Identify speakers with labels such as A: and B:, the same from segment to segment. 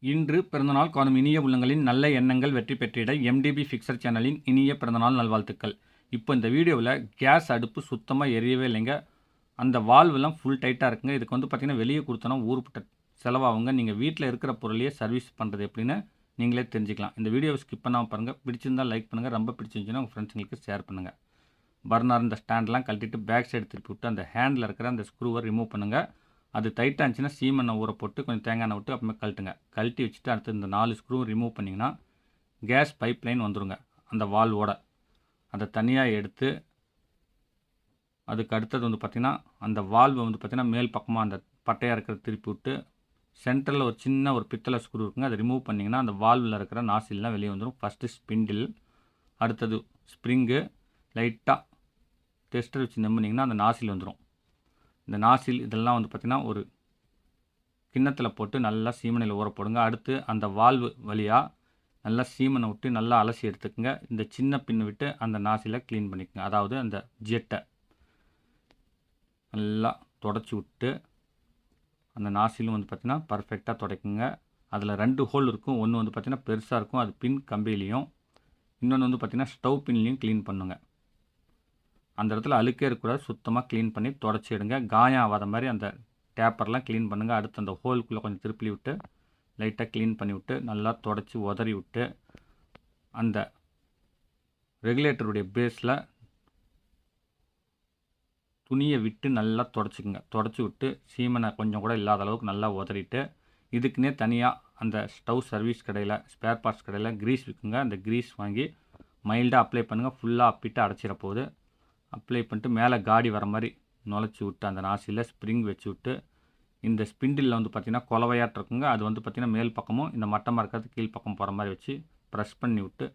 A: இன்று பிறந்தநாள் காணும் இனிய உள்ளங்களின் நல்ல எண்ணங்கள் வெற்றி பெற்றிட எம்டிபி ஃபிக்சர் சேனலின் இனிய பிறந்தநாள் நல்வாழ்த்துக்கள். இப்போ இந்த வீடியோவில் கேஸ் அடுப்பு சுத்தமாக எரியவே இல்லைங்க. அந்த வால்வெல்லாம் ஃபுல் டைட்டாக இருக்குங்க. இதுக்கு பார்த்திங்கன்னா வெளியே கொடுத்தோன்னா ஊருப்பட்ட செலவாகுங்க. நீங்கள் வீட்டில் இருக்கிற பொருளையே சர்வீஸ் பண்ணுறது எப்படின்னு நீங்களே தெரிஞ்சுக்கலாம். இந்த வீடியோவை ஸ்கிப் பண்ணாமல் பாருங்கள். பிடிச்சிருந்தால் லைக் பண்ணுங்கள். ரொம்ப பிடிச்சிருந்துச்சுன்னா உங்கள் ஃப்ரெண்ட்ஸுங்களுக்கு ஷேர் பண்ணுங்கள். பர்னர் இந்த ஸ்டாண்டெலாம் கழட்டிட்டு பேக் சைடு திருப்பி விட்டு அந்த ஹேண்டில் இருக்கிற அந்த ஸ்க்ரூவை ரிமூவ் பண்ணுங்கள். அது டைட்டாக இருந்துச்சுன்னா சீமெண்ணை ஊற போட்டு கொஞ்சம் தேங்காய் எண்ணெய் விட்டு அப்புறமே கழட்டுங்க. கழட்டி வச்சுட்டு அடுத்து இந்த 4 ஸ்க்ரூ ரிமூவ் பண்ணிங்கன்னா கேஸ் பைப் லைன் வந்துடுங்க அந்த வால்வோட. அதை தனியாக எடுத்து அதுக்கு அடுத்தது பார்த்திங்கன்னா அந்த வால்வை பார்த்திங்கன்னா மேல் பக்கமாக அந்த பட்டையாக இருக்கிறத திருப்பி விட்டு சென்டரில் ஒரு சின்ன ஒரு பித்தளை ஸ்க்ரூ இருக்குங்க. அதை ரிமூவ் பண்ணிங்கன்னா அந்த வால்வில் இருக்கிற நாசில்லாம் வெளியே வந்துடும். ஃபஸ்ட்டு ஸ்பிண்டில், அடுத்தது ஸ்ப்ரிங்கு, லைட்டாக டெஸ்டர் வச்சு நம்பினீங்கன்னா அந்த நாசில் வந்துடும். இந்த நாசில் இதெல்லாம் பார்த்திங்கன்னா ஒரு கிண்ணத்தில் போட்டு நல்லா சீமனையில் ஊற போடுங்க. அடுத்து அந்த வால்வு வழியாக நல்லா சீமனை விட்டு நல்லா அலசி எடுத்துக்கோங்க. இந்த சின்ன பின்னு விட்டு அந்த நாசிலை க்ளீன் பண்ணிக்கோங்க. அதாவது அந்த ஜெட்டை நல்லா தொடச்சி விட்டு அந்த நாசிலும் பார்த்திங்கன்னா பர்ஃபெக்டாக துடைக்குங்க. அதில் 2 ஹோல் இருக்கும். ஒன்று பார்த்திங்கன்னா பெருசாக இருக்கும், அது பின் கம்பியிலையும். இன்னொன்று பார்த்திங்கன்னா ஸ்டவ் பின்லேயும் க்ளீன் பண்ணுங்க. அந்த இடத்துல அழுக்கே இருக்கக்கூடாது, சுத்தமாக க்ளீன் பண்ணி தொடச்சி எடுங்க. காயம் ஆகாத மாதிரி அந்த டேப்பர்லாம் க்ளீன் பண்ணுங்கள். அடுத்து அந்த ஹோல்குள்ளே கொஞ்சம் திருப்பி விட்டு லைட்டாக க்ளீன் பண்ணி விட்டு நல்லா தொடச்சி உதறி விட்டு அந்த ரெகுலேட்டருடைய பேஸில் துணியை விட்டு நல்லா தொடச்சிக்குங்க. தொடச்சி விட்டு சீமனை கொஞ்சம் கூட இல்லாத அளவுக்கு நல்லா உதறிட்டு இதுக்குன்னே தனியாக அந்த ஸ்டவ் சர்வீஸ் கடையில் ஸ்பேர் பார்ட்ஸ் கடையில் க்ரீஸ் விற்குங்க. அந்த க்ரீஸ் வாங்கி மைல்டாக அப்ளை பண்ணுங்கள். ஃபுல்லாக அப்பிட்டு அடைச்சிட போகுது. அப்ளை பண்ணிட்டு மேலே காடி வர மாதிரி நுழைச்சி விட்டு அந்த நாசியில் ஸ்ப்ரிங் வச்சு விட்டு இந்த ஸ்பிண்டில் பார்த்திங்கன்னா கொலவையாட்டு இருக்குங்க. அது பார்த்திங்கன்னா மேல் பக்கமும் இந்த மட்டமாக இருக்கிறது கீழ் பக்கம் போகிற மாதிரி வச்சு ப்ரெஸ் பண்ணி விட்டு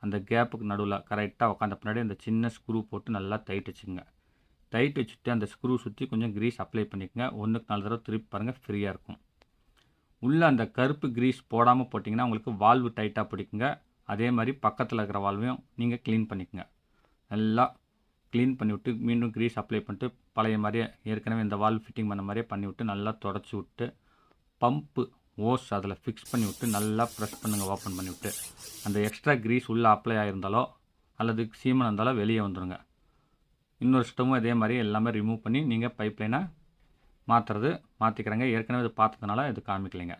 A: அந்த கேப்புக்கு நடுவில் கரெக்டாக உட்காந்த பின்னாடி அந்த சின்ன ஸ்க்ரூ போட்டு நல்லா டைட் வச்சுங்க. டைட் வச்சுட்டு அந்த ஸ்க்ரூ சுற்றி கொஞ்சம் க்ரீஸ் அப்ளை பண்ணிக்கோங்க. 1க்கு 4 தடவை திருப்பி பாருங்கள், ஃப்ரீயாக இருக்கும். உள்ளே அந்த கருப்பு க்ரீஸ் போடாமல் போட்டிங்கன்னா உங்களுக்கு வால்வு டைட்டாக பிடிக்குங்க. அதே மாதிரி பக்கத்தில் இருக்கிற வால்வையும் நீங்கள் க்ளீன் பண்ணிக்கோங்க. நல்லா க்ளீன் பண்ணிவிட்டு மீண்டும் க்ரீஸ் அப்ளை பண்ணிட்டு பழைய மாதிரியே ஏற்கனவே இந்த வால்வ் ஃபிட்டிங் பண்ண மாதிரியே பண்ணிவிட்டு நல்லா தொடச்சி விட்டு பம்பு ஓஸ் அதில் ஃபிக்ஸ் பண்ணி விட்டு நல்லா ப்ரெஸ் பண்ணுங்கள். ஓப்பன் பண்ணிவிட்டு அந்த எக்ஸ்ட்ரா க்ரீஸ் உள்ளே அப்ளை ஆகிருந்தாலோ அல்லது சீமன் இருந்தாலோ வெளியே வந்துடுங்க. இன்னொரு ஸ்டவ்வும் அதே மாதிரி எல்லாமே ரிமூவ் பண்ணி நீங்கள் பைப் லைனை மாற்றிக்கிறேங்க. ஏற்கனவே இது பார்த்ததுனால இது காமிக்கலைங்க.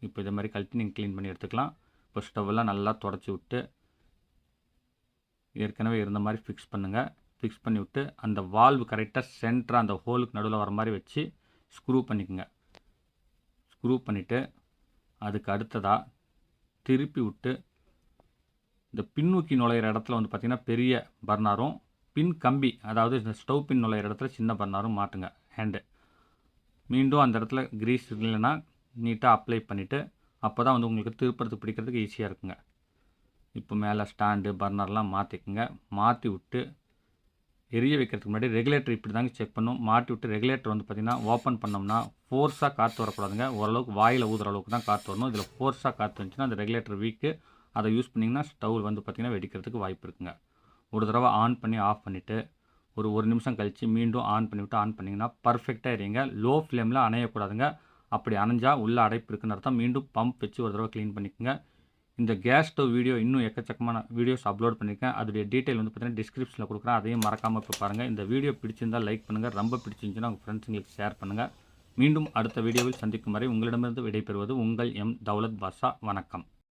A: இப்போ இதே மாதிரி கழட்டி நீங்கள் க்ளீன் பண்ணி எடுத்துக்கலாம். இப்போ ஸ்டவ்வெல்லாம் நல்லா தொடச்சி விட்டு ஏற்கனவே இருந்த மாதிரி ஃபிக்ஸ் பண்ணுங்கள். ஃபிக்ஸ் பண்ணி விட்டு அந்த வால்வு கரெக்டாக சென்டராக அந்த ஹோலுக்கு நடுவில் வர மாதிரி வச்சு ஸ்க்ரூ பண்ணிக்கோங்க. ஸ்க்ரூ பண்ணிவிட்டு அதுக்கு அடுத்ததாக திருப்பி விட்டு இந்த பின்னூக்கி நுழையிற இடத்துல பார்த்திங்கன்னா பெரிய பர்னரும் பின் கம்பி, அதாவது இந்த ஸ்டவ் பின் நுழையிற இடத்துல சின்ன பர்னரும் மாட்டுங்க ஹேண்டு. மீண்டும் அந்த இடத்துல க்ரீஸ் இல்லைன்னா நீட்டாக அப்ளை பண்ணிவிட்டு அப்போ தான் உங்களுக்கு திருப்பறதுக்கு பிடிக்கிறதுக்கு ஈஸியாக இருக்குங்க. இப்போ மேலே ஸ்டாண்டு பர்னர்லாம் மாற்றிக்குங்க. மாற்றி விட்டு எரிய வைக்கிறதுக்கு முன்னாடி ரெகுலேட்டர் இப்படி தாங்க செக் பண்ணும். மாட்டி விட்டு ரெகுலேட்டர் பார்த்திங்கன்னா ஓப்பன் பண்ணோம்னா ஃபோர்ஸாக காற்று வரக்கூடாதுங்க. ஓரளவுக்கு வாயில் ஊதுற அளவுக்கு தான் காற்று வரணும். இதில் ஃபோர்ஸாக காற்று வந்துச்சுன்னா அந்த ரெகுலேட்டர் வீக்கு. அதை யூஸ் பண்ணிங்கன்னா ஸ்டவ் பார்த்திங்கன்னா வெடிக்கிறதுக்கு வாய்ப்பு இருக்குங்க. ஒரு தடவை ஆன் பண்ணி ஆஃப் பண்ணிவிட்டு ஒரு நிமிஷம் கழித்து மீண்டும் ஆன் பண்ணிவிட்டு ஆன் பண்ணிங்கன்னா பர்ஃபெக்டாக எரியுங்க. லோ ஃப்ளேமில் அணையக்கூடாதுங்க. அப்படி அணைஞ்சால் உள்ளே அடைப்பு இருக்குன்னு அர்த்தம். மீண்டும் பம்ப் வச்சு ஒரு தடவை க்ளீன் பண்ணிக்கோங்க. இந்த கேஸ் ஸ்டவ் வீடியோ இன்னும் எக்கச்சக்கமான வீடியோஸ் அப்லோட் பண்ணியிருக்கேன். அதோடைய டீட்டெயில் பார்த்திங்கன்னா டிஸ்கிரிப்ஷனில் கொடுக்குறேன். அதையும் மறக்காமல் இப்போ பாருங்கள். இந்த வீடியோ பிடிச்சிருந்தால் லைக் பண்ணுங்கள். ரொம்ப பிடிச்சிருந்துச்சுன்னா உங்கள் ஃப்ரெண்ட்ஸுங்களுக்கு ஷேர் பண்ணுங்கள். மீண்டும் அடுத்த வீடியோவில் சந்திக்கும் வரை உங்களிடமிருந்து விடைபெறுவது உங்கள் எம். தௌலத் பாஷா. வணக்கம்.